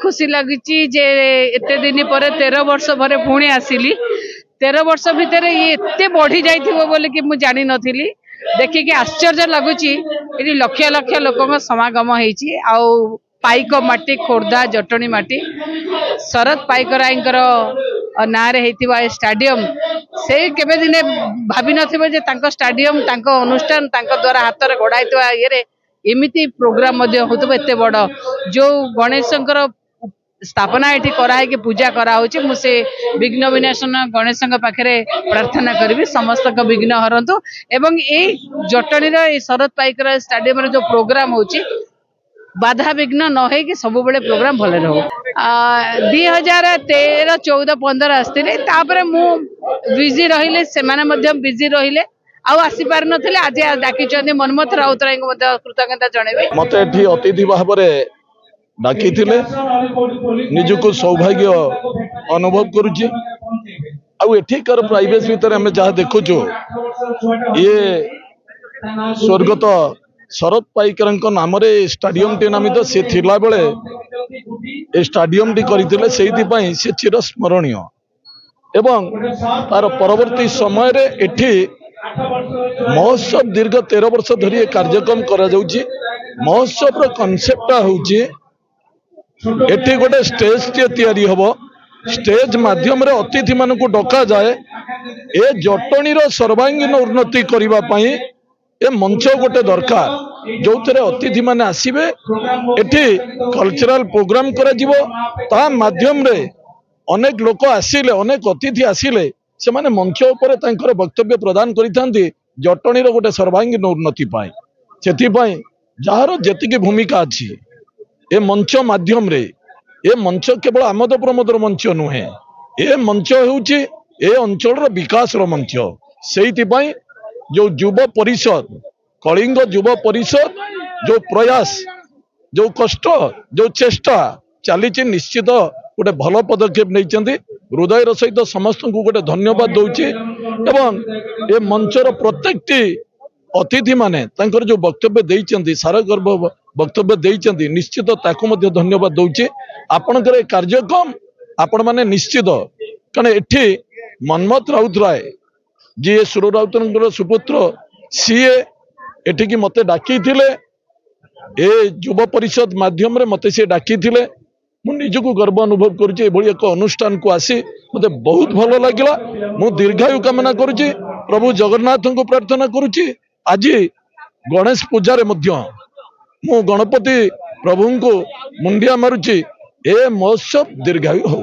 खुशी लगी जे एते दिन पर 13 वर्ष भरे पुणी आसिली 13 वर्ष भितर ये एते बढ़ी जाइथिबो बोले कि मु जानि नथिली देखिके आश्चर्य लगुच लक्ष लक्ष लोक समागम होइछि आउ पाइक माटी खोर्धा जटणी माटी शरद पाइकरायकर ना रे हेतिबा स्टाडियम से केबे दिने भाबी नथिबो जे तांको स्टाडियम तांको अनुष्ठान तांको द्वारा हाथ रे गडाइतवा ये एमिति प्रोग्राम मध्य होतबो एते बड़ जो गणेशंकर स्थापना ये कराई कि पूजा कराऊँच मुझे विघ्न विनाशन गणेश पाखे प्रार्थना करी समस्त विघ्न हरतु एवं ये जटणीर शरद पाइकर स्टाडियम जो प्रोग्राम होची बाधा विघ्न न हो कि सब बड़े प्रोग्राम भले रहो 2013 14 15 आसते मु बिजी रहिले से बिजी रहिले आउ आसी पार नथिले आज डाकी मनमथ राउतराय कृतज्ञता जनइबे मते एठी अतिथि भाव डाकी निजको सौभाग्य अनुभव करुची आठिकार प्राइवेस भितर आम जहाँ देखुचु ये स्वर्गत शरद पाइकर नाम स्टाडियम टी नामित सी थिला बेले स्टाडियम टी करथिले सेइथिपई से चिरस्मरणीय एवं तार परवर्ती समय रे एठी महोत्सव दीर्घ 13 वर्ष धरी कार्यक्रम करा जाउची महोत्सव रो कॉन्सेप्ट होउची एठी गोटे स्टेज टे तैयारी हबो स्टेज माध्यम रे अतिथि मानकु डका जाए ए जटणीर सर्वांगीन उन्नति करिबा पई ए मंच गोटे दरकार जो थे अतिथि माने आसीबे एठी कल्चरल प्रोग्राम करा जिवो ता माध्यम रे अनेक लोक आसिले अनेक अतिथि आसिले से माने मंच ऊपर तांकर वक्तव्य प्रदान करिथांती जटणीर गोटे सर्वांगीन उन्नति पाए सेति पई जहार जेतिकी भूमिका अछि ए मंच माध्यम रे ए मंच केवल आमोद प्रमोदर मंच नुहे ए मंच होउची ए अंचल विकास मंच सेइति पई जो युव परिषद कलिंग युव परिषद जो प्रयास जो कष्ट जो चेष्टा चली निश्चित गोटे भल पदक्षेप नहीं हृदय सहित समस्त को गोटे धन्यवाद दूची एवं ए मंचर प्रत्येक अतिथि माने तांकर जो वक्तव्य देइचंती सारा गर्भ वक्तव्य देइचंती निश्चित ताको मध्य धन्यवाद दूची आपणकर कार्यक्रम आपण माने निश्चित कारण एठी मनमथ राउतराय जी सुर राउतर सुपुत्र सीए एठिकी मते डाकी थिले ए युव परिषद माध्यम रे मते से डाकी थिले मु निजको गर्व अनुभव करुचे एभली एक अनुष्ठान को आसी मते बहुत भलो लागिला मु दीर्घायु कामना करुची प्रभु जगन्नाथ को प्रार्थना करुची आज गणेश पूजा रे मध्य मु गणपति प्रभु को मुंडिया मारुची ए महोत्सव दीर्घायु हो।